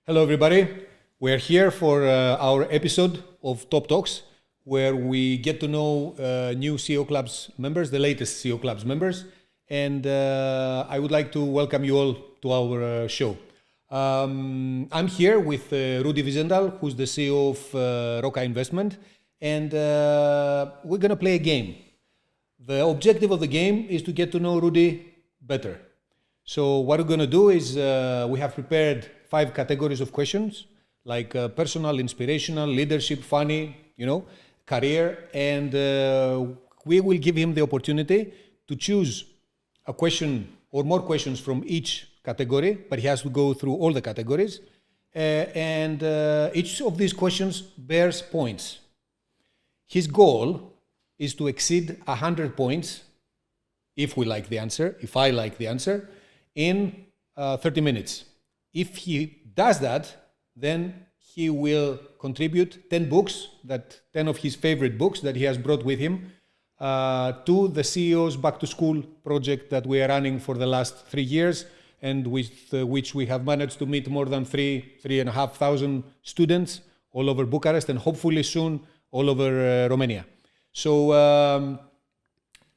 Hello, everybody. We're here for our episode of Top Talks, where we get to know new CEO Clubs members, the latest CEO Clubs members, and I would like to welcome you all to our show. I'm here with Rudi Vizental, who's the CEO of Roca Investment, and we're going to play a game. The objective of the game is to get to know Rudi better. So what we're going to do is we have prepared 5 categories of questions, like personal, inspirational, leadership, funny, career, and we will give him the opportunity to choose a question or more questions from each category, but he has to go through all the categories, and each of these questions bears points. His goal is to exceed 100 points, if we like the answer, if I like the answer, in 30 minutes. If he does that, then he will contribute 10 of his favorite books that he has brought with him to the CEO's Back to School project that we are running for the last 3 years, and with which we have managed to meet more than 3,500 students all over Bucharest and hopefully soon all over Romania. So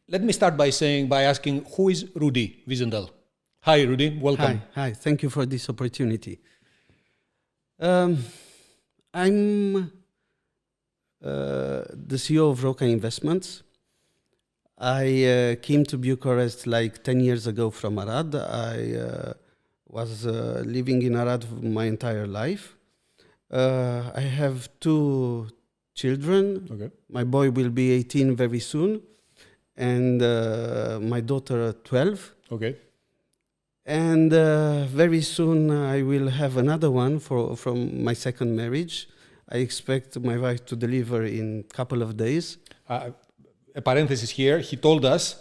let me start by asking, who is Rudi Vizental? Hi, Rudi. Welcome. Hi. Thank you for this opportunity. I'm the CEO of Roca Investments. I came to Bucharest like 10 years ago from Arad. I was living in Arad my entire life. I have 2 children. Okay. My boy will be 18 very soon, and my daughter 12. Okay. And very soon I will have another one from my second marriage. I expect my wife to deliver in a couple of days. A parenthesis here, he told us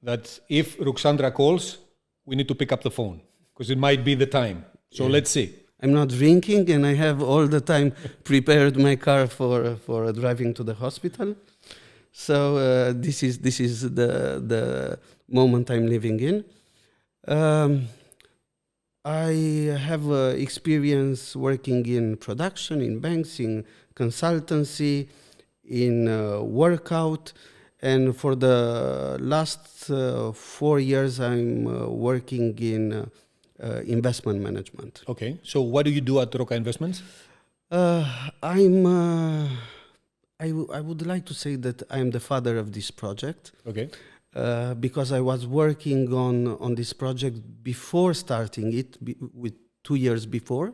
that if Ruxandra calls, we need to pick up the phone, because it might be the time. So Let's see. I'm not drinking, and I have all the time prepared my car for driving to the hospital. So this is the moment I'm living in. I have experience working in production, in banks, in consultancy, in workout, and for the last 4 years I'm working in investment management. Okay, so what do you do at Roca Investments? I would like to say that I'm the father of this project. Okay. Because I was working on this project before starting it, with 2 years before.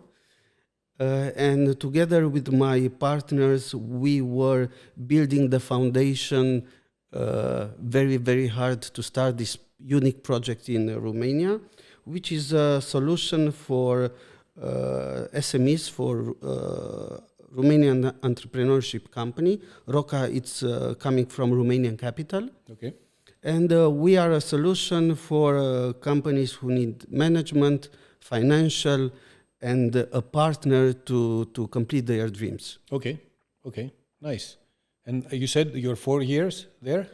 And together with my partners, we were building the foundation very, very hard to start this unique project in Romania, which is a solution for SMEs, for Romanian entrepreneurship company. Roca, it's coming from Romanian capital. Okay. And we are a solution for companies who need management, financial, and a partner to complete their dreams. Okay, nice. And you said you're 4 years there?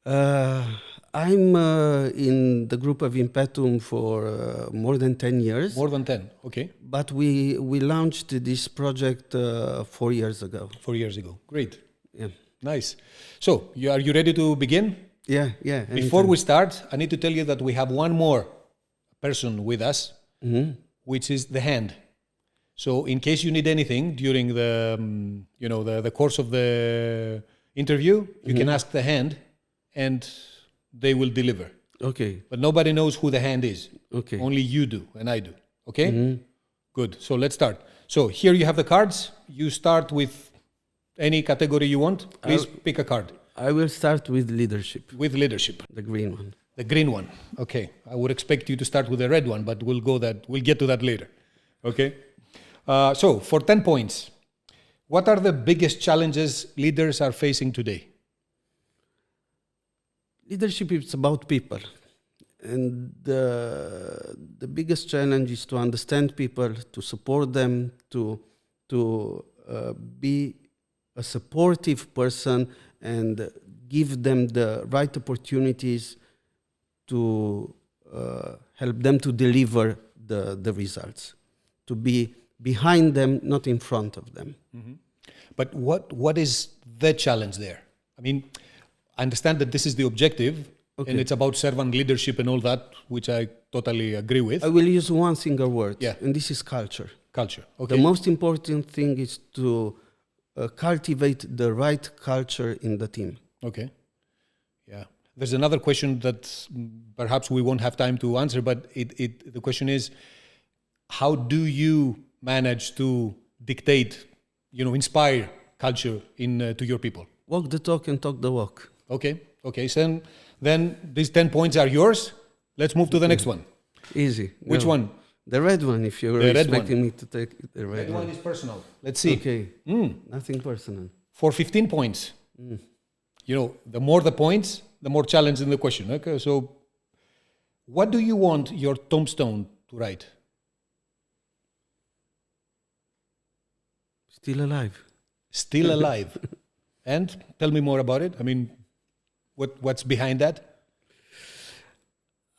I'm in the group of Impetum for more than 10 years. More than 10, okay. But we launched this project 4 years ago. 4 years ago, great. Yeah. Nice. So, are you ready to begin? Yeah. Before we start, I need to tell you that we have one more person with us, which is the hand. So, in case you need anything during the course of the interview, you can ask the hand, and they will deliver. Okay. But nobody knows who the hand is. Okay. Only you do, and I do. Okay. Good. So let's start. So here you have the cards. You start with any category you want. Please pick a card. I will start with leadership. With leadership. The green one. The green one. Okay. I would expect you to start with the red one, but we'll get to that later. Okay. So for 10 points, what are the biggest challenges leaders are facing today? Leadership is about people. And the biggest challenge is to understand people, to support them, to be a supportive person and give them the right opportunities to help them to deliver the results, to be behind them, not in front of them. But what is the challenge there? I mean, I understand that this is the objective, and it's about servant leadership and all that, which I totally agree with. I will use one single word, Yeah. and this is culture. Culture. Okay. The most important thing is to cultivate the right culture in the team. Okay. Yeah. There's another question that perhaps we won't have time to answer, but the question is, how do you manage to dictate, inspire culture to your people? Walk the talk and talk the walk. Okay. Okay. So then these 10 points are yours. Let's move to the next one. Easy. Which Go. one? The red one, if you're The red expecting me to take the red That one. one is personal. Let's see. Okay. Nothing personal. For 15 points. The more the points, the more challenge in the question. Okay. So what do you want your tombstone to write? Still alive. Still alive. And tell me more about it. I mean, what's behind that?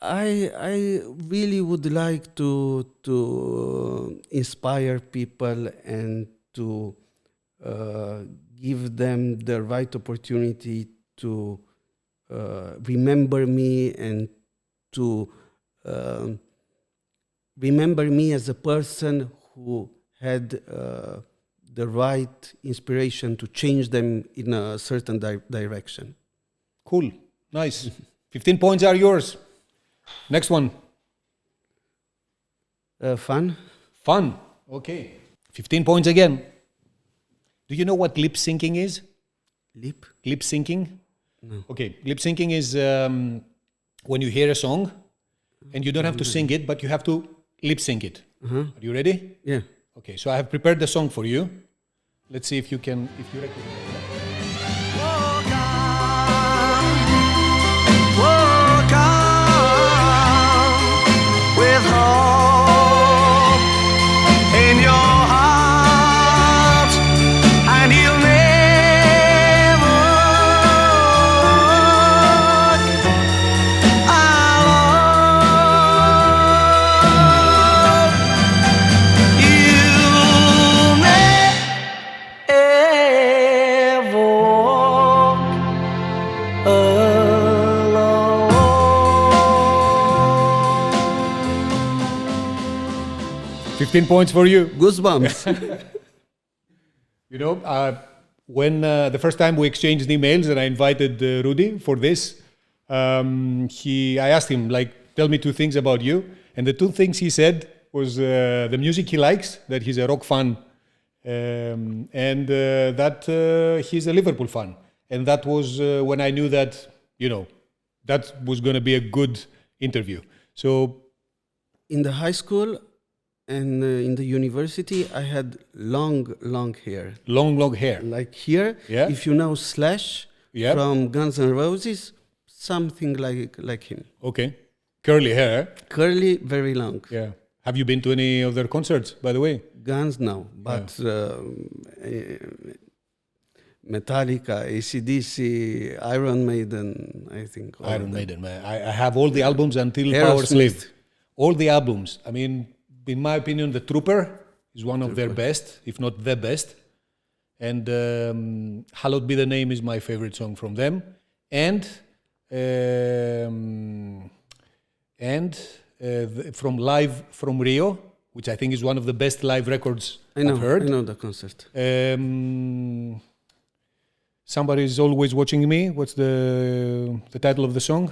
I really would like to inspire people and to give them the right opportunity to remember me and to remember me as a person who had the right inspiration to change them in a certain direction. Cool. Nice. 15 points are yours. Next one. Fun? Fun. Okay. 15 points again. Do you know what lip syncing is? Lip? Lip syncing? No. Okay. Lip syncing is when you hear a song and you don't have to sing it, but you have to lip sync it. Are you ready? Yeah. Okay. So I have prepared the song for you. Let's see if you recognize it. Walk on with hope in your heart, and you'll never walk alone. You'll never walk alone. 15 points for you. Goosebumps. When the first time we exchanged emails and I invited Rudi for this, I asked him, tell me 2 things about you. And the 2 things he said was the music he likes, that he's a rock fan, and that he's a Liverpool fan. And that was when I knew that, that was going to be a good interview. So In the high school and in the university, I had long hair. long hair. Like here, Yeah. if you know Slash Yeah. from Guns N' Roses, something like him. Okay. Curly hair. Curly, very long. Yeah. Have you been to any of their concerts, by the way? Guns, no. But Metallica, AC/DC, Iron Maiden, I think. all of Iron them. Maiden, man. I have all the albums until Aerosmith. Power Slave. All the albums. I mean, in my opinion, The Trooper is one of their best, if not the best. And Hallowed Be the Name is my favorite song from them. And from Live from Rio, which I think is one of the best live records I've heard. I know the concert. Somebody is always watching me. What's the title of the song?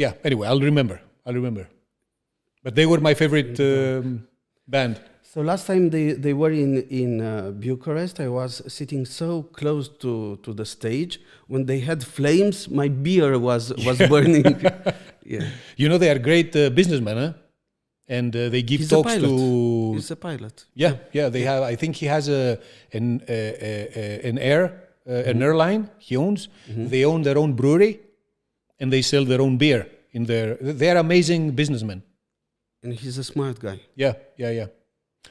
Yeah, anyway, I'll remember. But they were my favorite band. So last time they were in Bucharest, I was sitting so close to the stage. When they had flames, my beer was burning. Yeah. They are great businessmen, huh? And they give He's talks a pilot. to. He's a pilot. Yeah. They have. I think he has an airline he owns. Mm-hmm. They own their own brewery, and they sell their own beer in there. They are amazing businessmen. And he's a smart guy. Yeah.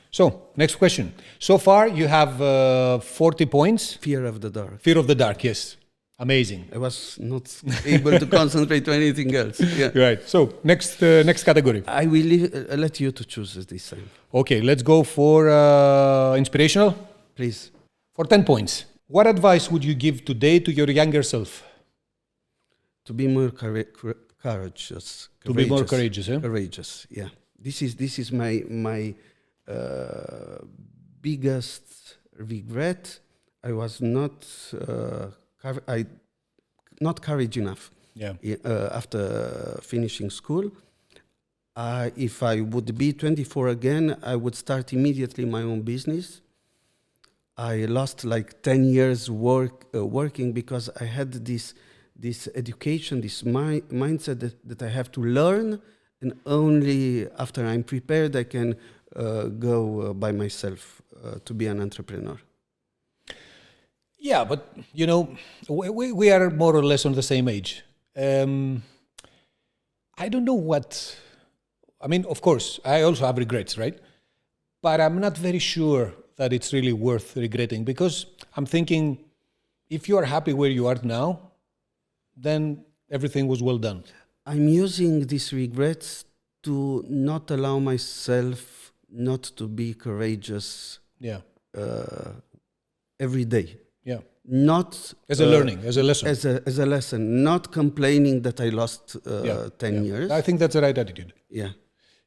So, next question. So far, you have 40 points. Fear of the dark. Fear of the dark, yes. Amazing. I was not able to concentrate on anything else. Yeah. Right. So next category. I will let you to choose this time. Okay, let's go for inspirational. Please. For 10 points. What advice would you give today to your younger self? To be more courageous. To be more courageous, eh? Courageous, yeah. This is my biggest regret. I was not not courage enough. Yeah. After finishing school. If I would be 24 again, I would start immediately my own business. I lost like 10 years working because I had this education, this mindset that I have to learn, and only after I'm prepared I can go by myself to be an entrepreneur. Yeah, but you know, we are more or less on the same age. I don't know what. I mean, of course, I also have regrets, right? But I'm not very sure that it's really worth regretting, because I'm thinking, if you are happy where you are now, then everything was well done. I'm using these regrets to not allow myself not to be courageous. Yeah. Every day. Yeah. Not as a learning, as a lesson. As a lesson, not complaining that I lost 10 years. I think that's the right attitude. Yeah.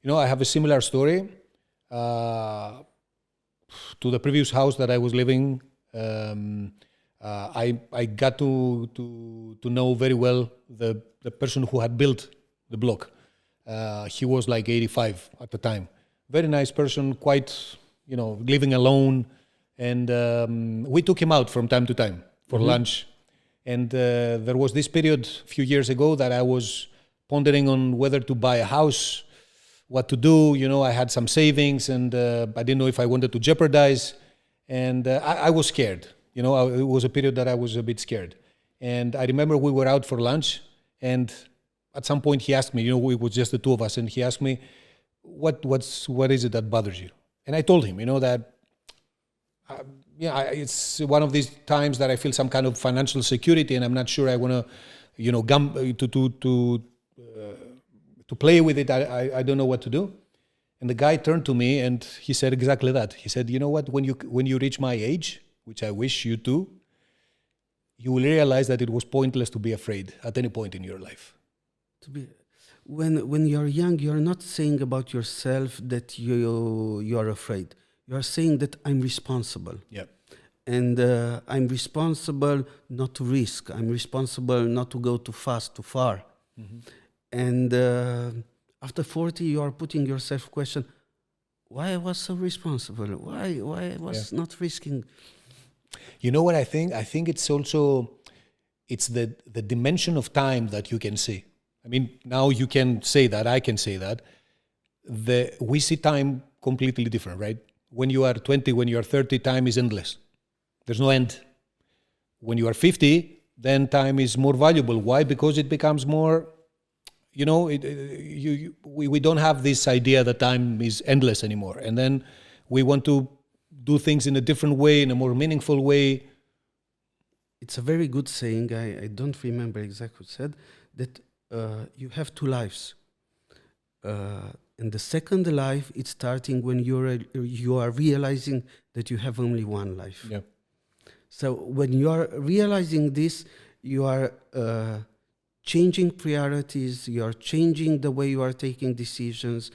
You know, I have a similar story to the previous house that I was living. I got to know very well the person who had built the block. He was like 85 at the time. Very nice person, quite, you know, living alone. And we took him out from time to time for lunch. And there was this period a few years ago that I was pondering on whether to buy a house, what to do. You know, I had some savings and I didn't know if I wanted to jeopardize. And I was scared. You know, it was a period that I was a bit scared. And I remember we were out for lunch, and at some point he asked me, you know, it was just the two of us, and he asked me, what is it that bothers you? And I told him, you know, that it's one of these times that I feel some kind of financial security, and I'm not sure I want to, you know, to play with it. I don't know what to do. And the guy turned to me and he said exactly that. He said, you know what, when you reach my age, which I wish you to, you will realize that it was pointless to be afraid at any point in your life. When you're young, you're not saying about yourself that you are afraid. You are saying that I'm responsible. Yeah. And I'm responsible not to risk. I'm responsible not to go too fast, too far. Mm-hmm. And after 40, you are putting yourself question, why I was so responsible? Why I was not risking? You know what I think? I think it's also, it's the dimension of time that you can see. I mean, now you can say that, I can say that. We see time completely different, right? When you are 20, when you are 30, time is endless. There's no end. When you are 50, then time is more valuable. Why? Because it becomes more, you know, we don't have this idea that time is endless anymore. And then we want to do things in a different way, in a more meaningful way. It's a very good saying. I don't remember exactly what said, that you have two lives. And the second life is starting when you are realizing that you have only one life. Yeah. So when you are realizing this, you are changing priorities, you are changing the way you are taking decisions,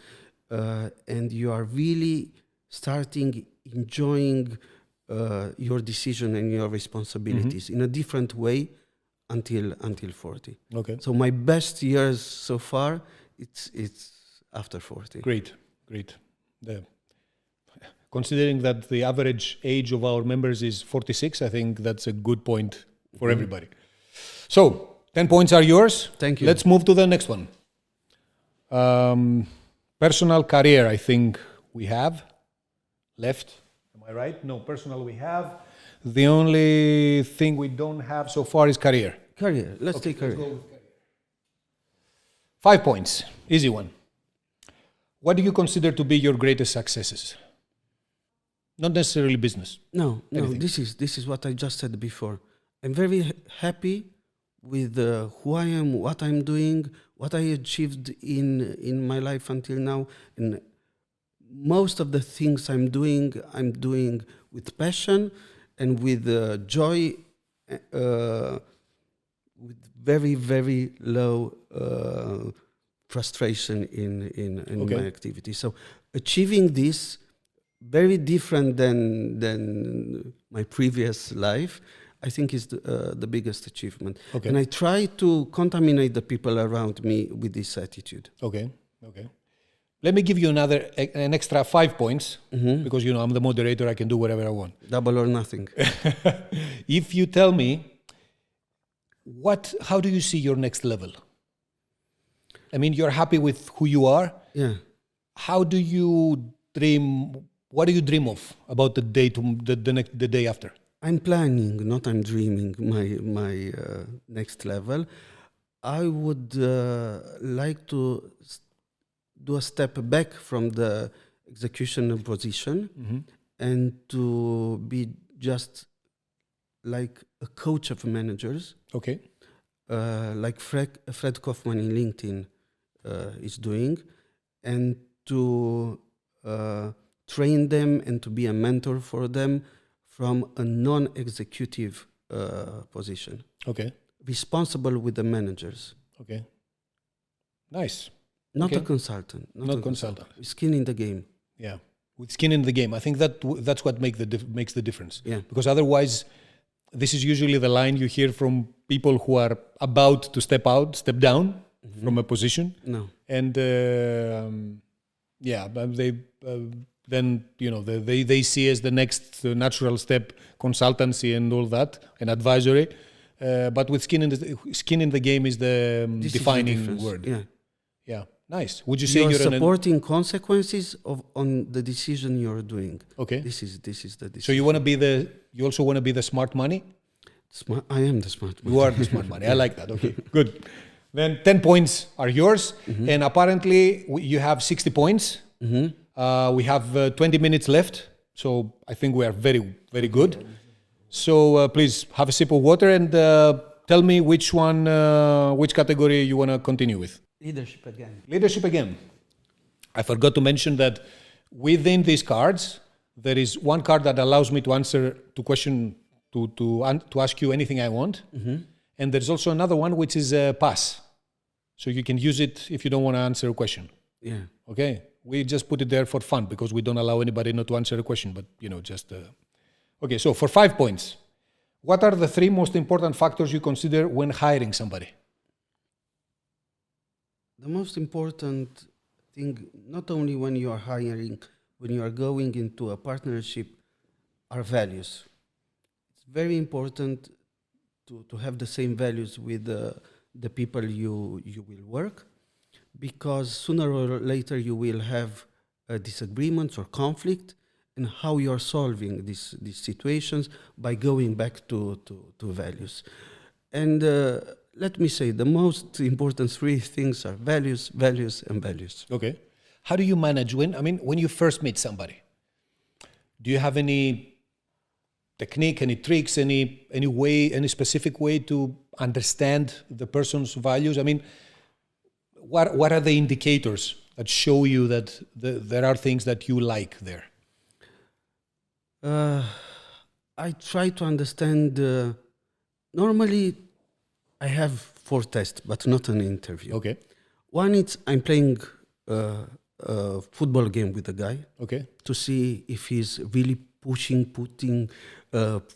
and you are really starting enjoying your decision and your responsibilities in a different way until 40. Okay. So my best years so far, it's after 40. Great. Considering that the average age of our members is 46, I think that's a good point for everybody. So, 10 points are yours. Thank you. Let's move to the next one. Personal career, I think we have left. Am I right? No, personal we have. The only thing we don't have so far is career. Career. Let's take career. Let's go with career. 5 points. Easy one. What do you consider to be your greatest successes? Not necessarily business. No. Anything. This is what I just said before. I'm very happy with who I am, what I'm doing, what I achieved in my life until now, and most of the things I'm doing with passion and with joy, with very, very low frustration in Okay. my activity. So achieving this, very different than my previous life, I think is the biggest achievement. Okay. And I try to contaminate the people around me with this attitude. Okay. Okay. Let me give you an extra 5 points because I'm the moderator. I can do whatever I want. Double or nothing. If you tell me how do you see your next level? I mean, you're happy with who you are. Yeah. How do you dream? What do you dream of about the day the day after? I'm planning, not I'm dreaming, my next level. I would like to do a step back from the execution position and to be just like a coach of managers, Okay. like Fred Kaufman in LinkedIn is doing, and to train them and to be a mentor for them from a non-executive position. Okay. Responsible with the managers. Okay. Nice. Not Okay. a consultant. Not a consultant. Skin in the game. Yeah. With skin in the game. I think that's what makes the difference. Yeah. Because otherwise, this is usually the line you hear from people who are about to step down from a position. No. And but then they see as the next natural step consultancy and all that and advisory. But with skin in the game is the This is the defining difference. word. Yeah. Yeah, nice. Would you say You're you're supporting consequences on the decision you're doing. okay? This is the decision. So you also want to be the smart money? Smart, I am the smart man. You are the smart money. I like that. Okay, good. Then 10 points are yours, and apparently you have 60 points. We have 20 minutes left, so I think we are very, very good. So please have a sip of water and tell me which category you want to continue with. Leadership again. Leadership again. I forgot to mention that within these cards, there is one card that allows me to answer to ask you anything I want. And there's also another one which is a pass. So you can use it if you don't want to answer a question. Yeah. Okay? We just put it there for fun because we don't allow anybody not to answer a question, but just... Okay, so for 5 points, what are the 3 most important factors you consider when hiring somebody? The most important thing, not only when you are hiring, when you are going into a partnership, are values. It's very important to have the same values with the people you will work, because sooner or later you will have disagreements or conflict, and how you are solving these situations by going back to values. And let me say, the most important 3 things are values, values, and values. Okay. How do you manage when you first meet somebody? Do you have any technique, any tricks, any way, any specific way to understand the person's values? I mean, what are the indicators that show you that there are things that you like there? I try to understand. Normally, I have 4 tests, but not an interview. Okay. One is I'm playing a football game with a guy. Okay. To see if he's really putting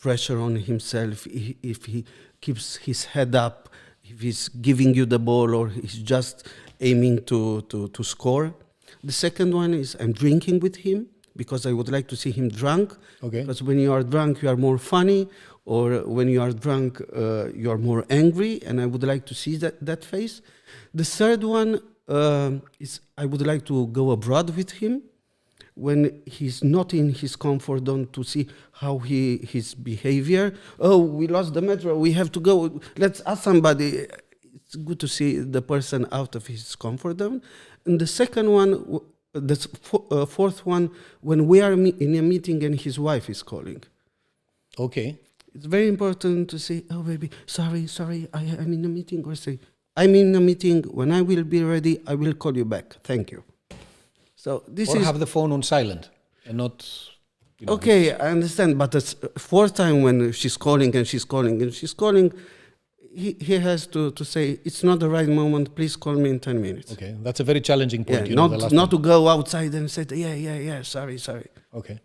pressure on himself, if he keeps his head up, if he's giving you the ball, or he's just aiming to score. The second one is I'm drinking with him, because I would like to see him drunk. Okay. Because when you are drunk, you are more funny, or when you are drunk, you are more angry, and I would like to see that face. The third one is I would like to go abroad with him when he's not in his comfort zone, to see how his behavior. Oh, we lost the metro, we have to go, let's ask somebody. It's good to see the person out of his comfort zone. And the second one, the fourth one, when we are in a meeting and his wife is calling. Okay. It's very important to say, "Oh, baby, sorry, I'm in a meeting," or say, "I'm in a meeting. When I will be ready, I will call you back. Thank you." So this Or is have the phone on silent and not. okay. I understand, but it's fourth time when she's calling and she's calling and she's calling. He has to say, "It's not the right moment. Please call me in 10 minutes." Okay, that's a very challenging point. Yeah, the last not one. to go outside and say, "Yeah, sorry." Okay.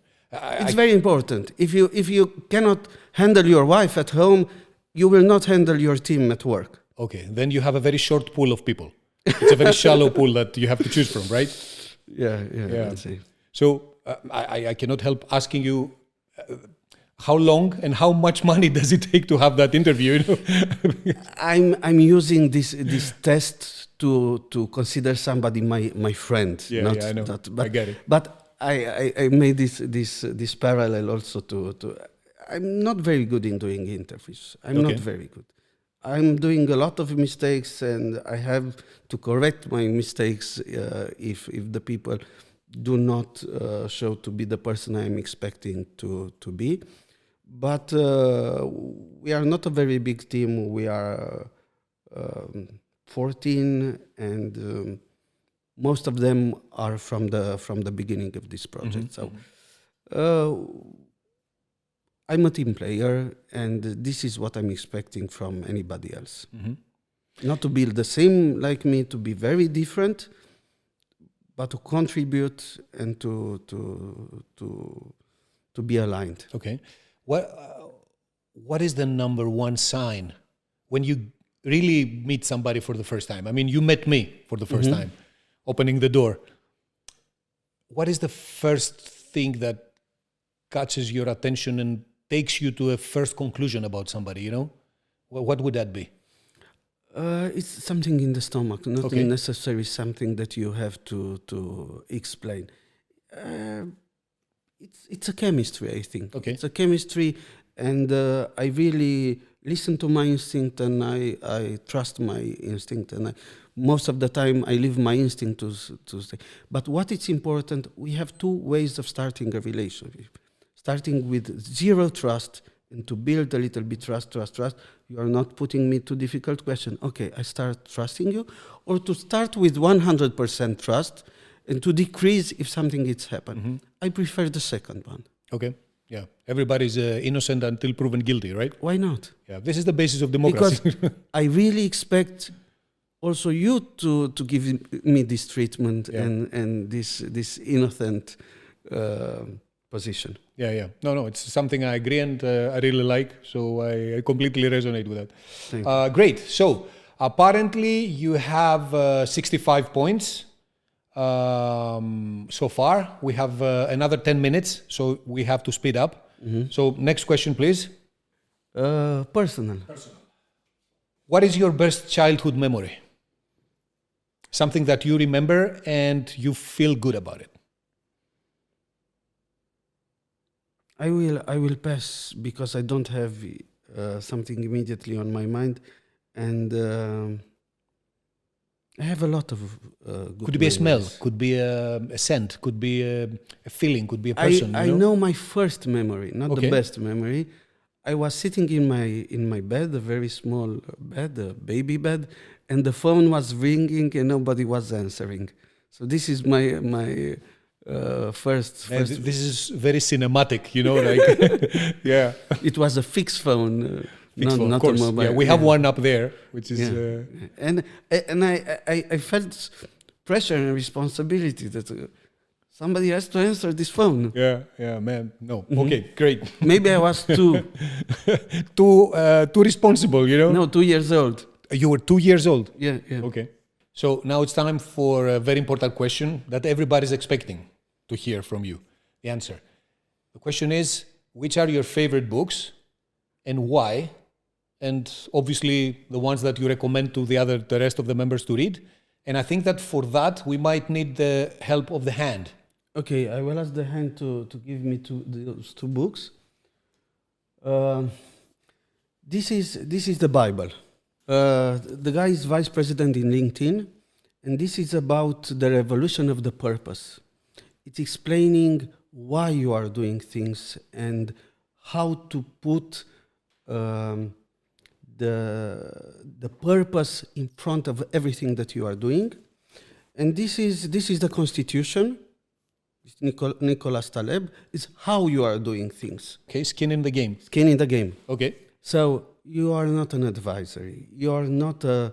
It's very important. If you cannot handle your wife at home, you will not handle your team at work. Okay, then you have a very short pool of people. It's a very shallow pool that you have to choose from, right? Yeah. Yeah. I'd say. So I cannot help asking you how long and how much money does it take to have that interview? I'm using this test to consider somebody my friend. Yeah, I know. But, I get it. But I made this parallel also to I'm not very good in doing interviews. I'm Okay. not very good. I'm doing a lot of mistakes, and I have to correct my mistakes if the people do not show to be the person I'm expecting to be. But we are not a very big team. We are 14, and most of them are from the beginning of this project. So I'm a team player, and this is what I'm expecting from anybody else. Not to be the same like me, to be very different, but to contribute and to be aligned. Okay. What is the number one sign when you really meet somebody for the first time? I mean, you met me for the first time, opening the door. What is the first thing that catches your attention and takes you to a first conclusion about somebody, you know? What would that be? It's something in the stomach, not Okay. necessarily something that you have to explain. It's a chemistry, I think. Okay. It's a chemistry, and I really listen to my instinct, and I trust my instinct, and most of the time I leave my instinct to stay. But what is important, we have two ways of starting a relationship. Starting with zero trust, and to build a little bit trust. You are not putting me to difficult question. Okay, I start trusting you, or to start with 100% trust, and to decrease if something is happened. I prefer the second one. Okay. Yeah. Everybody's innocent until proven guilty, right? Why not? Yeah. This is the basis of democracy. Because I really expect also you to give me this treatment and this innocent position. Yeah. No, it's something I agree and I really like. So I completely resonate with that. Thank you. Great. So apparently you have 65 points so far. We have another 10 minutes, so we have to speed up. So next question, please. Personal. What is your best childhood memory? Something that you remember and you feel good about it. I will pass because I don't have something immediately on my mind, and I have a lot of good Could be a smell, memories. could be a scent, could be a feeling, could be a person. I know my first memory, not Okay. the best memory. I was sitting in my bed, a very small bed, a baby bed, and the phone was ringing and nobody was answering. So this is my first. And this is very cinematic, you know, like yeah. It was a fixed phone, Fixed phone, not of course. a mobile. Yeah, we have one up there, which is And I felt pressure and responsibility that somebody has to answer this phone. yeah, man. No, okay, great. Maybe I was too Too responsible, you know. no 2 years old. You were 2 years old. Yeah. Okay. So now it's time for a very important question that everybody's expecting to hear from you. The answer. The question is, which are your favorite books and why? And obviously the ones that you recommend to the rest of the members to read. And I think that for that we might need the help of the hand. Okay, I will ask the hand to give me those two books. This is the Bible. The guy is vice president in LinkedIn, and this is about the revolution of the purpose. It's explaining why you are doing things and how to put um, the purpose in front of everything that you are doing. And this is the constitution. Nicholas Taleb is how you are doing things. Okay, skin in the game. Skin in the game. Okay. So you are not an advisory. You are not a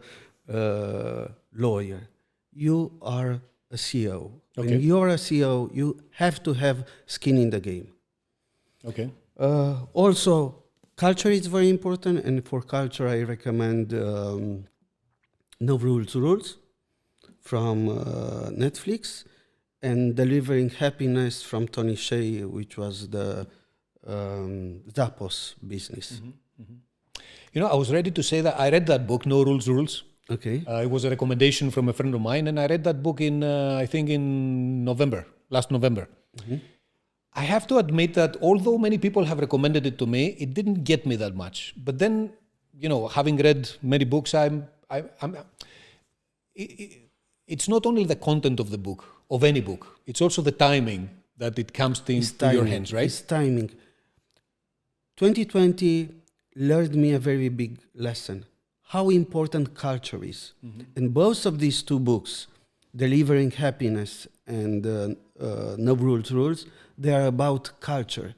lawyer. You are a CEO. Okay. When you are a CEO, you have to have skin in the game. Okay. Also, culture is very important, and for culture, I recommend No Rules from Netflix, and Delivering Happiness from Tony Hsieh, which was the Zappos business. You know, I was ready to say that I read that book, No Rules. Okay. It was a recommendation from a friend of mine, and I read that book in, I think, in last November. I have to admit that although many people have recommended it to me, it didn't get me that much. But then, you know, having read many books, it's not only the content of the book, of any book, it's also the timing that it comes into your hands, right? It's timing. 2020 learned me a very big lesson, how important culture is. And both of these two books, Delivering Happiness and No Rules, they are about culture.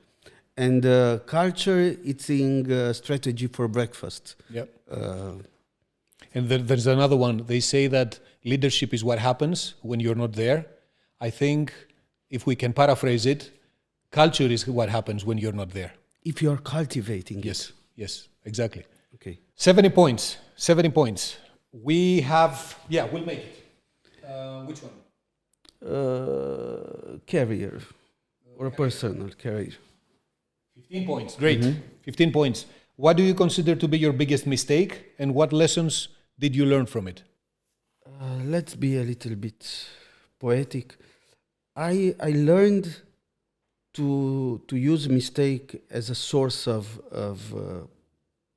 And culture, it's in strategy for breakfast. Yep. And there's another one. They say that leadership is what happens when you're not there. I think if we can paraphrase it, culture is what happens when you're not there. If you're cultivating it. Yes, exactly. Okay. 70 points. We have, we'll make it. Which one? Career or personal career. 15 points, great. 15 points. What do you consider to be your biggest mistake, and what lessons did you learn from it? Let's be a little bit poetic. I learned to use mistake as a source of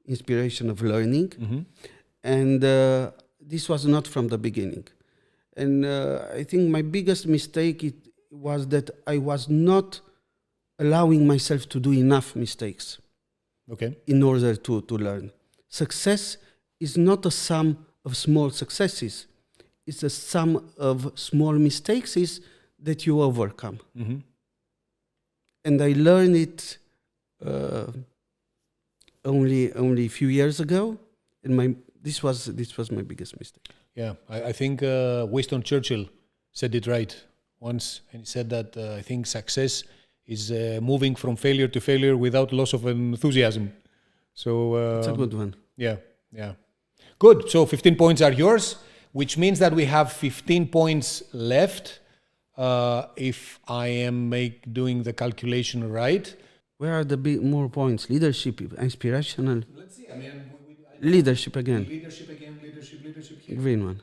inspiration, of learning, and this was not from the beginning. And I think my biggest mistake was that I was not allowing myself to do enough mistakes. Okay. In order to learn. Success is not a sum of small successes. It's a sum of small mistakes that you overcome. And I learned it only a few years ago, and this was my biggest mistake. Yeah, I think Winston Churchill said it right once, and he said that I think success is moving from failure to failure without loss of enthusiasm. So It's a good one. Yeah. Good. So 15 points are yours, which means that we have 15 points left. If I am doing the calculation right. Where are the more points? Leadership, inspirational. Let's see. I mean, leadership again. Leadership here. Green one.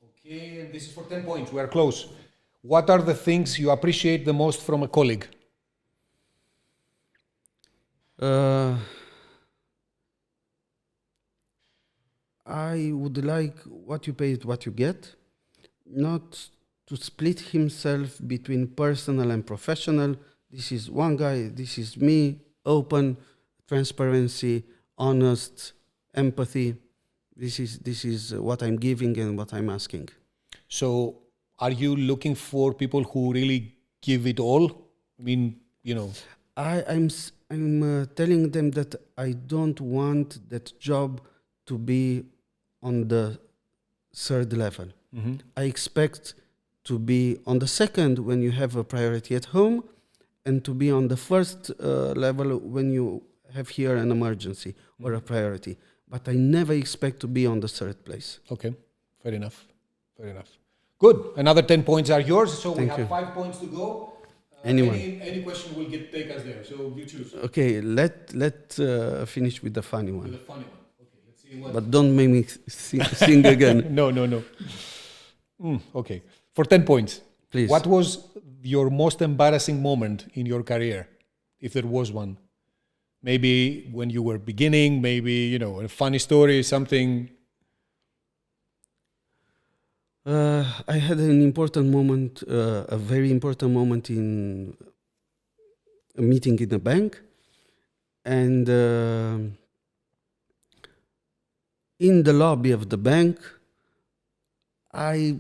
Okay, and this is for 10 points. We are close. What are the things you appreciate the most from a colleague? I would like what you pay is what you get, not to split himself between personal and professional. This is one guy, this is me, open, transparency, honest, empathy. This is what I'm giving and what I'm asking. So are you looking for people who really give it all? I mean, you know. I'm telling them that I don't want that job to be on the third level. Mm-hmm. I expect to be on the second when you have a priority at home, and to be on the first level when you have here an emergency or a priority. But I never expect to be on the third place. Okay, fair enough. Good. Another 10 points are yours. So we have 5 points to go. Any question will take us there. So you choose. Okay, let finish with the funny one. With the funny one. Okay, let's see what. But don't make me sing again. No. Okay, for 10 points. Please. What was your most embarrassing moment in your career, if there was one? Maybe when you were beginning, maybe, a funny story, something. I had an important moment, a very important moment in a meeting in a bank. And in the lobby of the bank, I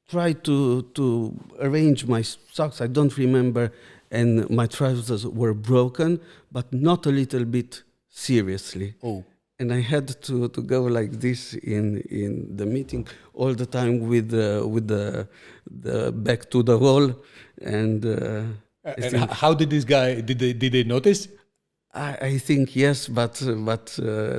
tried to arrange my socks. I don't remember, and my trousers were broken, but not a little bit seriously. Oh. And I had to go like this in the meeting all the time with the back to the wall, and I And think, how did this guy, did they notice? I think yes, but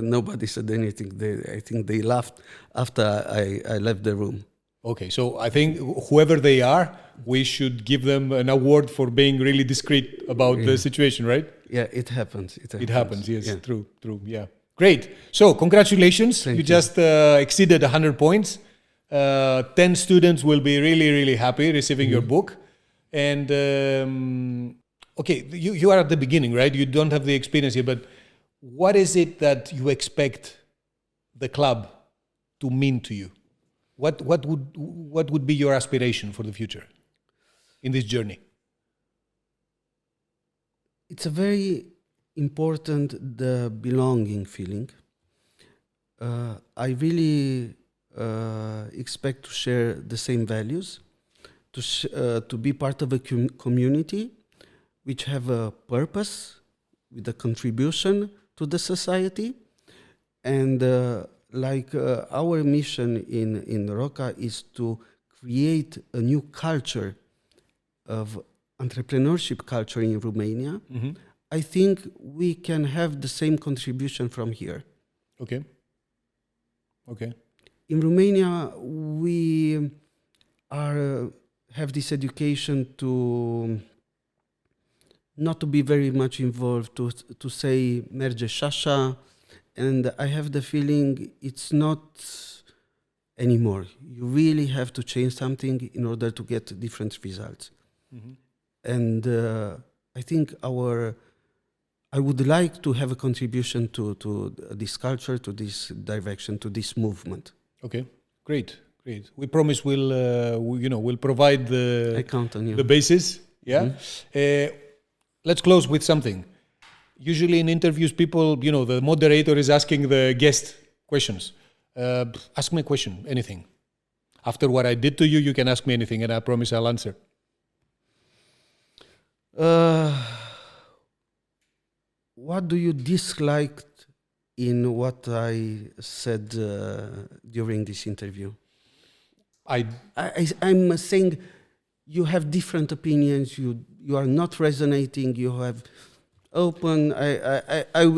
nobody said anything. I think they laughed after I left the room. Okay, so I think whoever they are, we should give them an award for being really discreet about the situation, right? Yeah, it happens. It happens, yes, Yeah. true, yeah. Great. So congratulations, Thank you you. just exceeded 100 points. 10 students will be really, really happy receiving your book. And okay, you are at the beginning, right? You don't have the experience here, but what is it that you expect the club to mean to you? What would be your aspiration for the future in this journey? It's a very important, the belonging feeling. I really expect to share the same values, to be part of a community which have a purpose, with a contribution to the society. And our mission in Roca is to create a new culture of entrepreneurship culture in Romania. I think we can have the same contribution from here. Okay. In Romania, we have this education to not to be very much involved, to say merge shasha, and I have the feeling it's not anymore. You really have to change something in order to get different results. And I think I would like to have a contribution to this culture, to this direction, to this movement. Okay, great. We promise we'll provide I count on you. the basis. Yeah. Let's close with something. Usually in interviews, people, the moderator is asking the guest questions. Ask me a question, anything. After what I did to you, you can ask me anything, and I promise I'll answer. What do you dislike in what I said during this interview? I'm saying you have different opinions. You are not resonating. You have open.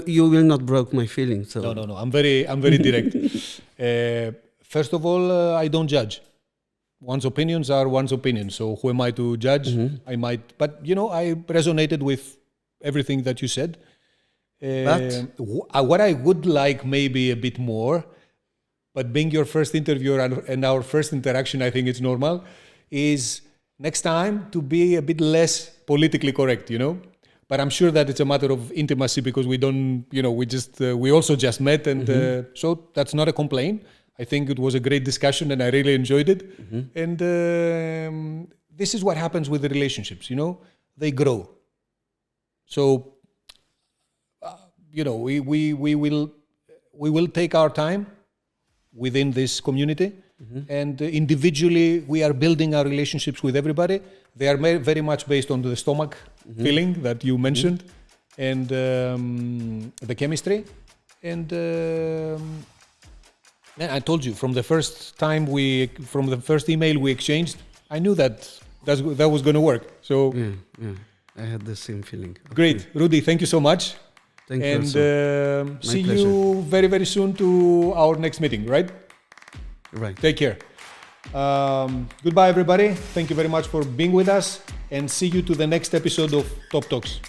You will not break my feelings. So. No. I'm very direct. First of all, I don't judge. One's opinions are one's opinions. So who am I to judge? I might, but I resonated with everything that you said. But What I would like maybe a bit more, but being your first interviewer and our first interaction, I think it's normal, is next time to be a bit less politically correct, But I'm sure that it's a matter of intimacy because we don't, we also just met, and so that's not a complaint. I think it was a great discussion and I really enjoyed it. And this is what happens with the relationships, they grow. So, we will take our time within this community, and individually we are building our relationships with everybody. They are very much based on the stomach feeling that you mentioned, and the chemistry. And I told you from the first email we exchanged, I knew that was going to work. So yeah, I had the same feeling. Okay. Great, Rudi. Thank you so much. Thank you. And see pleasure. you very, very soon to our next meeting, right? Right. Take care. Goodbye, everybody. Thank you very much for being with us, and see you to the next episode of Top Talks.